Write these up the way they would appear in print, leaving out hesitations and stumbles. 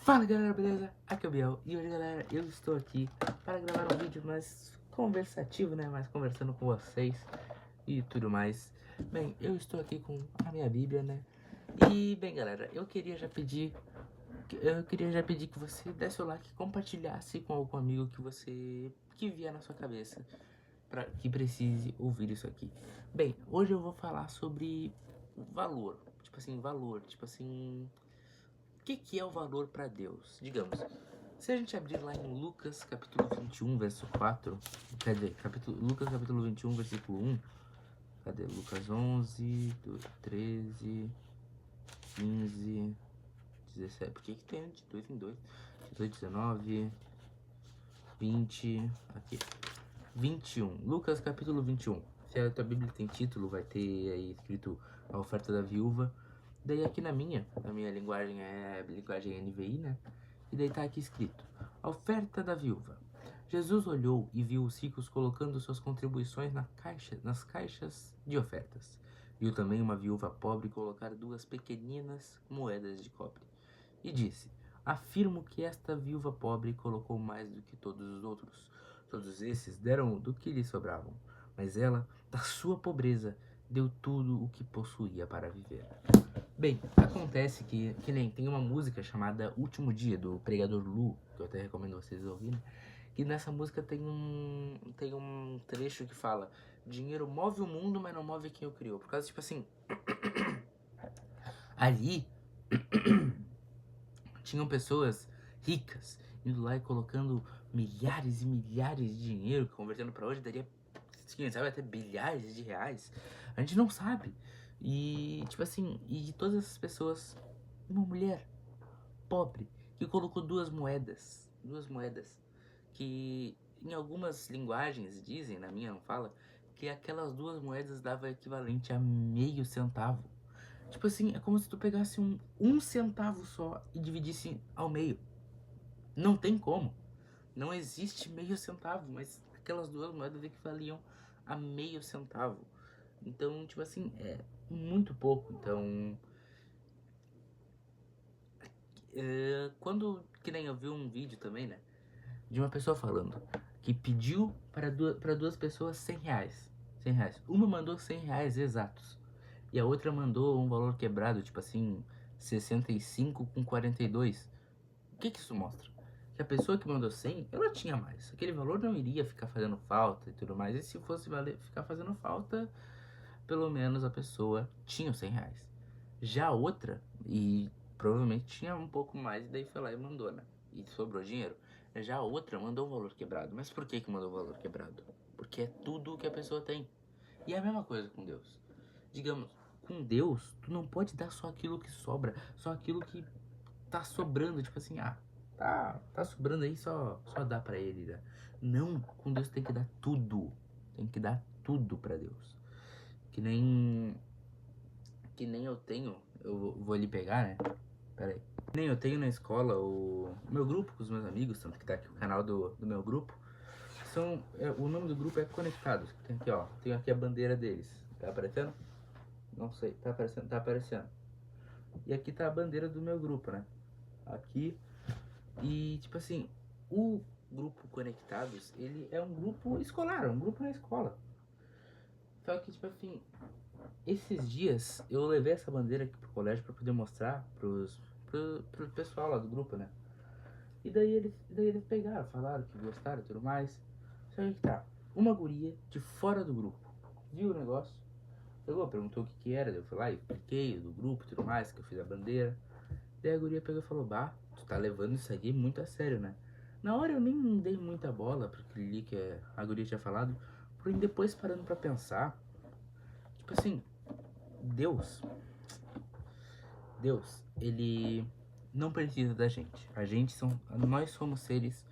Fala galera, beleza? Aqui é o Biel e hoje galera, eu estou aqui para gravar um vídeo mais conversativo, né? Mais conversando com vocês e tudo mais. Bem, eu estou aqui com a minha Bíblia, né? E bem galera, eu queria já pedir que você desse o like e compartilhasse com algum amigo que vier na sua cabeça para que precise ouvir isso aqui. Bem, hoje eu vou falar sobre valor, tipo assim, o que é o valor para Deus? Digamos, se a gente abrir lá em Lucas capítulo 21, verso 4, cadê? Lucas capítulo 21, versículo 1, cadê? Lucas 11, 13, 15, 17, por que tem de 2 em 2? 18, 19, 20, aqui, 21, Lucas capítulo 21. Se a tua Bíblia tem título, vai ter aí escrito a oferta da viúva. Daí aqui na minha linguagem é linguagem NVI, né? E daí tá aqui escrito: a oferta da viúva. Jesus olhou e viu os ricos colocando suas contribuições nas caixas de ofertas. Viu também uma viúva pobre colocar 2 pequeninas moedas de cobre. E disse: afirmo que esta viúva pobre colocou mais do que todos os outros. Todos esses deram do que lhe sobravam, mas ela, da sua pobreza, deu tudo o que possuía para viver. Bem, acontece que nem tem uma música chamada Último Dia, do Pregador Lu, que eu até recomendo vocês ouvirem, que nessa música tem um trecho que fala: dinheiro move o mundo, mas não move quem o criou. Por causa, tipo assim, ali tinham pessoas ricas indo lá e colocando milhares e milhares de dinheiro, que convertendo para hoje daria, quem sabe, até bilhares de reais. A gente não sabe. E, tipo assim, e de todas essas pessoas, uma mulher pobre que colocou duas moedas, que em algumas linguagens dizem, na minha não fala, que aquelas 2 moedas dava equivalente a meio centavo. Tipo assim, é como se tu pegasse um centavo só e dividisse ao meio. Não tem como. Não existe meio centavo, mas aquelas 2 moedas equivaliam a meio centavo. Então, tipo assim, é muito pouco. Então, quando, que nem eu vi um vídeo também, né, de uma pessoa falando que pediu para 2 pessoas 100 reais. 100 reais. Uma mandou 100 reais exatos. E a outra mandou um valor quebrado, tipo assim, 65 com 42. O que isso mostra? Que a pessoa que mandou 100, ela tinha mais. Aquele valor não iria ficar fazendo falta e tudo mais. E se fosse ficar fazendo falta, pelo menos a pessoa tinha os 100 reais. Já a outra, e provavelmente tinha um pouco mais, e daí foi lá e mandou, né? E sobrou dinheiro. Já a outra mandou um valor quebrado. Mas por que mandou o valor quebrado? Porque é tudo o que a pessoa tem. E é a mesma coisa com Deus. Digamos, com Deus, tu não pode dar só aquilo que sobra, só aquilo que tá sobrando, tipo assim, tá sobrando aí, só dá pra ele, né? Não, com Deus tem que dar tudo. Tem que dar tudo pra Deus. Que nem eu tenho, eu vou ali pegar, né? Pera aí. Que nem eu tenho na escola o meu grupo com os meus amigos, tanto que tá aqui o canal do meu grupo. O nome do grupo é Conectados. Tem aqui, ó. Tem aqui a bandeira deles. Tá aparecendo? Não sei. Tá aparecendo? Tá aparecendo. E aqui tá a bandeira do meu grupo, né? Aqui. E, tipo assim, o grupo Conectados, ele é um grupo escolar, um grupo na escola. Só que, tipo assim, esses dias eu levei essa bandeira aqui pro colégio pra poder mostrar pro pessoal lá do grupo, né? E daí eles pegaram, falaram que gostaram e tudo mais. Só que tá, uma guria de fora do grupo viu o negócio, pegou, perguntou o que era, daí eu fui lá e expliquei do grupo e tudo mais, que eu fiz a bandeira. Daí a guria pegou e falou: bah, tu tá levando isso aqui muito a sério, né? Na hora eu nem dei muita bola pro que a guria tinha falado, porém depois parando pra pensar, tipo assim, Deus, ele não precisa da gente. Nós somos seres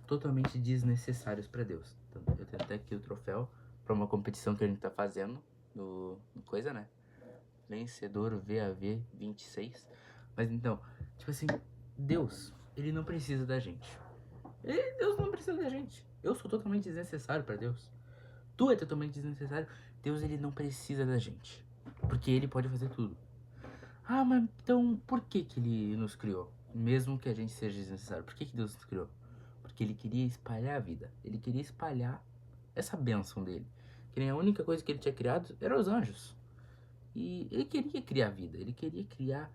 totalmente desnecessários pra Deus. Então, eu tenho até aqui o troféu pra uma competição que a gente tá fazendo no coisa, né? Vencedor VAV 26. Mas então, tipo assim, Deus, ele não precisa da gente. Deus não precisa da gente. Eu sou totalmente desnecessário pra Deus. Tu é totalmente desnecessário. Deus, ele não precisa da gente. Porque ele pode fazer tudo. Ah, mas então por que ele nos criou? mesmo que a gente seja desnecessário. Por que Deus nos criou? Porque Ele queria espalhar a vida. Ele queria espalhar essa bênção dele. Que nem a única coisa que Ele tinha criado eram os anjos. E Ele queria criar a vida. Ele queria criar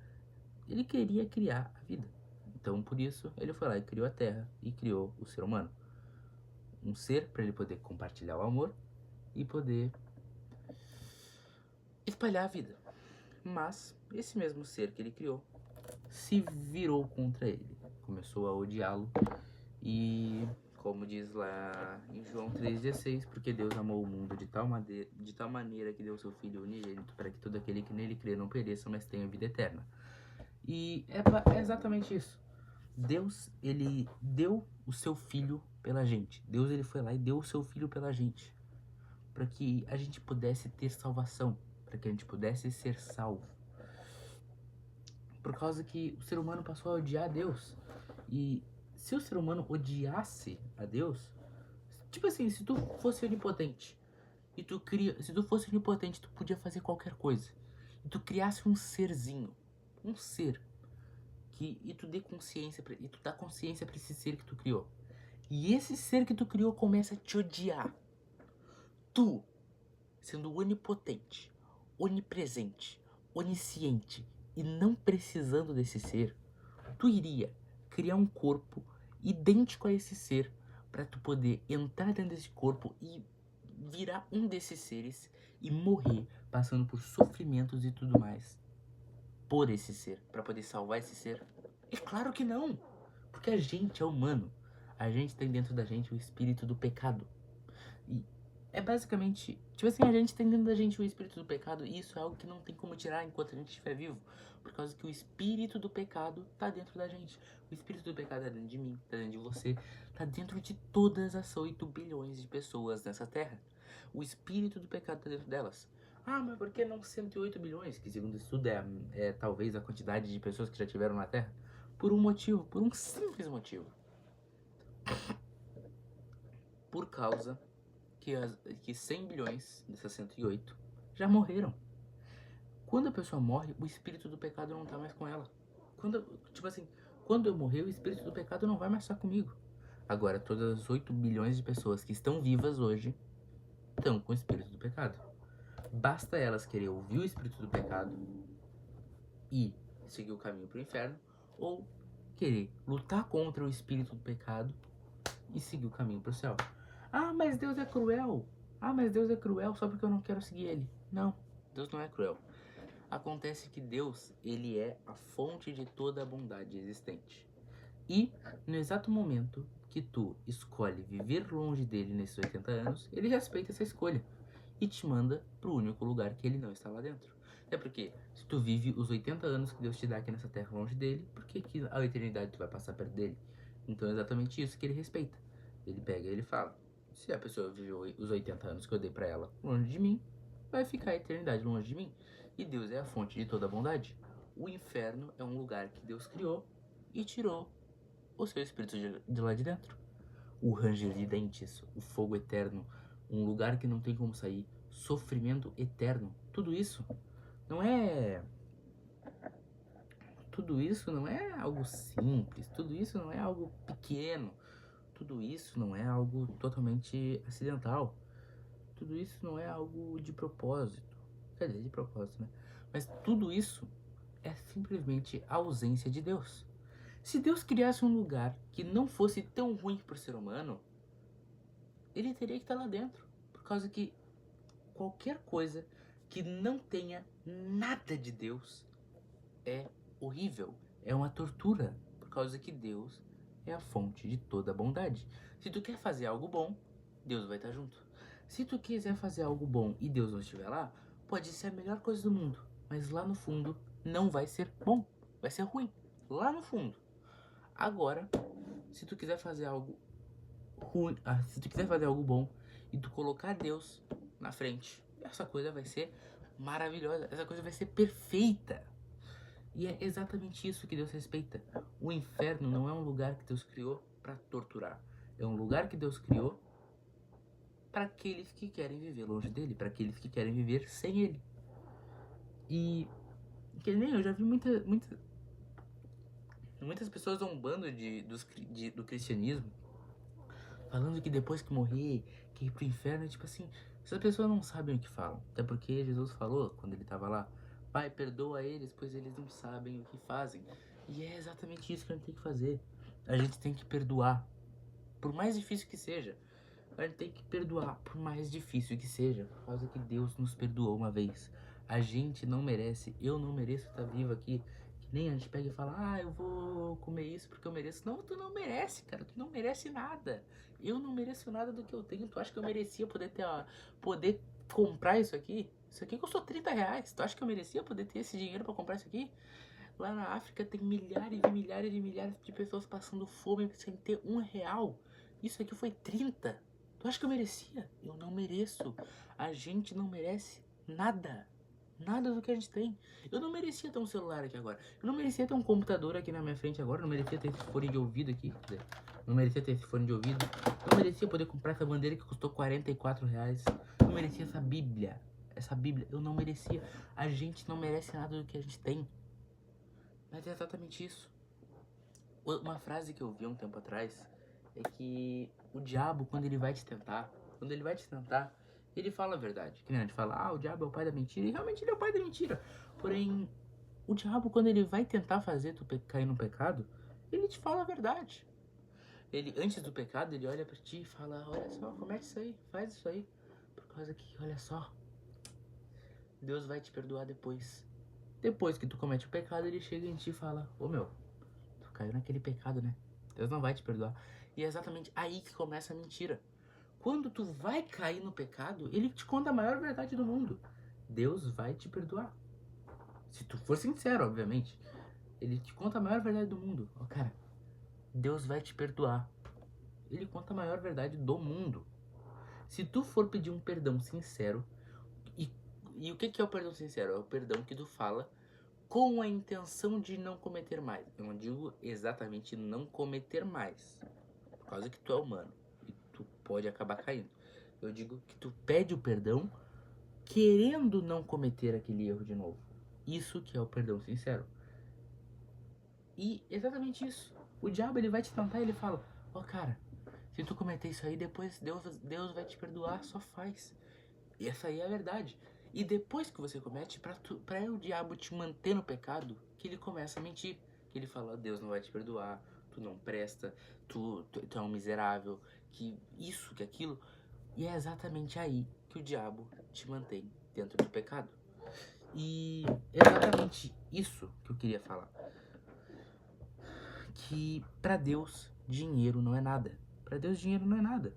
a vida. Então, por isso, Ele foi lá e criou a terra e criou o ser humano. Um ser para ele poder compartilhar o amor e poder espalhar a vida. Mas esse mesmo ser que ele criou se virou contra ele, começou a odiá-lo e, como diz lá em João 3,16, porque Deus amou o mundo de tal maneira que deu seu Filho unigênito para que todo aquele que nele crê não pereça, mas tenha vida eterna. E é exatamente isso. Deus, ele deu o seu Filho pela gente. Deus, ele foi lá e deu o seu Filho pela gente, para que a gente pudesse ter salvação, para que a gente pudesse ser salvo. Por causa que o ser humano passou a odiar a Deus. E se o ser humano odiasse a Deus, tipo assim, se tu fosse onipotente, se tu fosse onipotente, tu podia fazer qualquer coisa. E tu criasse um serzinho, um ser, e tu dê consciência, e tu dá consciência pra esse ser que tu criou. E esse ser que tu criou começa a te odiar. Tu, sendo onipotente, onipresente, onisciente e não precisando desse ser, tu iria criar um corpo idêntico a esse ser para tu poder entrar dentro desse corpo e virar um desses seres e morrer passando por sofrimentos e tudo mais por esse ser, para poder salvar esse ser? É claro que não, porque a gente é humano. A gente tem dentro da gente o espírito do pecado. E é basicamente, tipo assim, a gente tem dentro da gente o espírito do pecado e isso é algo que não tem como tirar enquanto a gente estiver vivo. Por causa que o espírito do pecado tá dentro da gente. O espírito do pecado tá dentro de mim, tá dentro de você, tá dentro de todas as 8 bilhões de pessoas nessa terra. O espírito do pecado tá dentro delas. Ah, mas por que não 108 bilhões? Que segundo o estudo é talvez a quantidade de pessoas que já tiveram na Terra. Por um motivo, por um simples motivo. Por causa que 100 bilhões dessas 108 já morreram. Quando a pessoa morre, o espírito do pecado não tá mais com ela. Quando eu morrer, o espírito do pecado não vai mais estar comigo. Agora, todas as 8 bilhões de pessoas que estão vivas hoje estão com o espírito do pecado. Basta elas querer ouvir o espírito do pecado e seguir o caminho para o inferno, ou querer lutar contra o espírito do pecado e seguir o caminho para o céu. Ah, mas Deus é cruel. Ah, mas Deus é cruel só porque eu não quero seguir ele. Não, Deus não é cruel. Acontece que Deus, ele é a fonte de toda a bondade existente. E no exato momento que tu escolhe viver longe dele nesses 80 anos, ele respeita essa escolha e te manda pro único lugar que ele não está lá dentro. É porque se tu vive os 80 anos que Deus te dá aqui nessa terra longe dele, por que a eternidade tu vai passar perto dele? Então é exatamente isso que ele respeita. Ele pega e ele fala: se a pessoa viveu os 80 anos que eu dei pra ela longe de mim, vai ficar a eternidade longe de mim. E Deus é a fonte de toda a bondade. O inferno é um lugar que Deus criou e tirou o seu espírito de lá de dentro. O ranger de dentes, o fogo eterno, um lugar que não tem como sair, sofrimento eterno. Tudo isso não é algo simples, tudo isso não é algo pequeno, tudo isso não é algo totalmente acidental, tudo isso não é algo de propósito, quer dizer, de propósito, né? Mas tudo isso é simplesmente a ausência de Deus. Se Deus criasse um lugar que não fosse tão ruim para o ser humano, ele teria que estar lá dentro, por causa que qualquer coisa que não tenha nada de Deus é horrível, é uma tortura, por causa que Deus é a fonte de toda a bondade. Se tu quer fazer algo bom, Deus vai estar junto. Se tu quiser fazer algo bom e Deus não estiver lá, pode ser a melhor coisa do mundo, mas lá no fundo não vai ser bom, vai ser ruim, lá no fundo. Agora, se tu quiser fazer algo ruim, se tu quiser fazer algo bom e tu colocar Deus na frente, essa coisa vai ser maravilhosa, essa coisa vai ser perfeita. E é exatamente isso que Deus respeita. O inferno não é um lugar que Deus criou para torturar. É um lugar que Deus criou para aqueles que querem viver longe dele, para aqueles que querem viver sem ele. E que nem eu já vi muita Muitas pessoas zombando do cristianismo, falando que depois que morrer, que ir pro inferno, tipo assim, essas pessoas não sabem o que falam. Até porque Jesus falou, quando ele tava lá, Pai, perdoa eles, pois eles não sabem o que fazem. E é exatamente isso que a gente tem que fazer. A gente tem que perdoar, por mais difícil que seja. A gente tem que perdoar, por mais difícil que seja, por causa que Deus nos perdoou uma vez. A gente não merece, eu não mereço estar vivo aqui. Que nem a gente pega e fala, eu vou comer isso porque eu mereço. Não, tu não merece, cara, tu não merece nada. Eu não mereço nada do que eu tenho. Tu acha que eu merecia poder comprar isso aqui? Isso aqui custou 30 reais. Tu acha que eu merecia poder ter esse dinheiro pra comprar isso aqui? Lá na África tem milhares e milhares e milhares de pessoas passando fome sem ter R$ 1. Isso aqui foi 30. Tu acha que eu merecia? Eu não mereço. A gente não merece nada. Nada do que a gente tem. Eu não merecia ter um celular aqui agora. Eu não merecia ter um computador aqui na minha frente agora. Eu não merecia ter esse fone de ouvido aqui. Não merecia ter esse fone de ouvido. Não merecia poder comprar essa bandeira que custou R$ 44. Não merecia essa Bíblia. Essa Bíblia. Eu não merecia. A gente não merece nada do que a gente tem. Mas é exatamente isso. Uma frase que eu vi há um tempo atrás é que o diabo, quando ele vai te tentar, ele fala a verdade. Que nem a gente fala, o diabo é o pai da mentira, e realmente ele é o pai da mentira. Porém, o diabo, quando ele vai tentar fazer tu cair no pecado, ele te fala a verdade. Ele, antes do pecado, ele olha pra ti e fala, olha só, comete isso aí, faz isso aí. Por causa que, olha só, Deus vai te perdoar depois. Depois que tu comete o pecado, ele chega em ti e fala, meu, tu caiu naquele pecado, né? Deus não vai te perdoar. E é exatamente aí que começa a mentira. Quando tu vai cair no pecado, ele te conta a maior verdade do mundo. Deus vai te perdoar. Se tu for sincero, obviamente. Ele te conta a maior verdade do mundo. Cara, Deus vai te perdoar. Ele conta a maior verdade do mundo. Se tu for pedir um perdão sincero, e o que é o perdão sincero? É o perdão que tu fala com a intenção de não cometer mais. Eu não digo exatamente não cometer mais, por causa que tu é humano e tu pode acabar caindo. Eu digo que tu pede o perdão querendo não cometer aquele erro de novo. Isso que é o perdão sincero. E exatamente isso. O diabo, ele vai te tentar e ele fala, cara, se tu cometer isso aí, depois Deus vai te perdoar, só faz. E essa aí é a verdade. E depois que você comete, pra o diabo te manter no pecado, que ele começa a mentir. Que ele fala, Deus não vai te perdoar, tu não presta, tu é um miserável, que isso, que aquilo. E é exatamente aí que o diabo te mantém dentro do pecado. E é exatamente isso que eu queria falar. Que pra Deus, dinheiro não é nada. Pra Deus, dinheiro não é nada.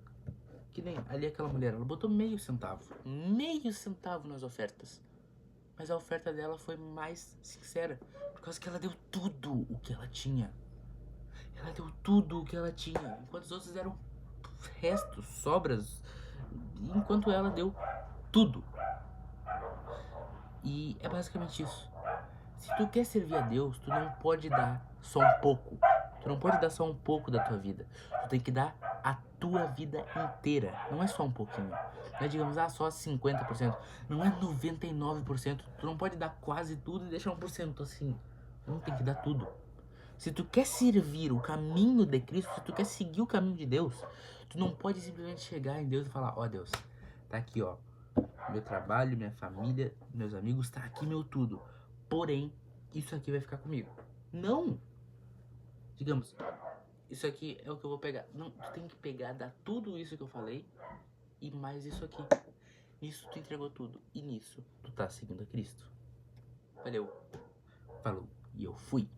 Que nem ali aquela mulher, ela botou meio centavo nas ofertas. Mas a oferta dela foi mais sincera, por causa que ela deu tudo o que ela tinha. Ela deu tudo o que ela tinha, enquanto os outros deram restos, sobras, enquanto ela deu tudo. E é basicamente isso. Se tu quer servir a Deus, tu não pode dar só um pouco. Tu não pode dar só um pouco da tua vida. Tu tem que dar a tua vida inteira. Não é só um pouquinho. Não é, digamos, só 50%. Não é 99%. Tu não pode dar quase tudo e deixar 1% assim. Não, tem que dar tudo. Se tu quer servir o caminho de Cristo, se tu quer seguir o caminho de Deus, tu não pode simplesmente chegar em Deus e falar, Deus, tá aqui, meu trabalho, minha família, meus amigos, tá aqui meu tudo. Porém, isso aqui vai ficar comigo. Não! Digamos, isso aqui é o que eu vou pegar. Não, tu tem que pegar, dar tudo isso que eu falei e mais isso aqui. Nisso tu entregou tudo. E nisso tu tá seguindo a Cristo. Valeu. Falou. E eu fui.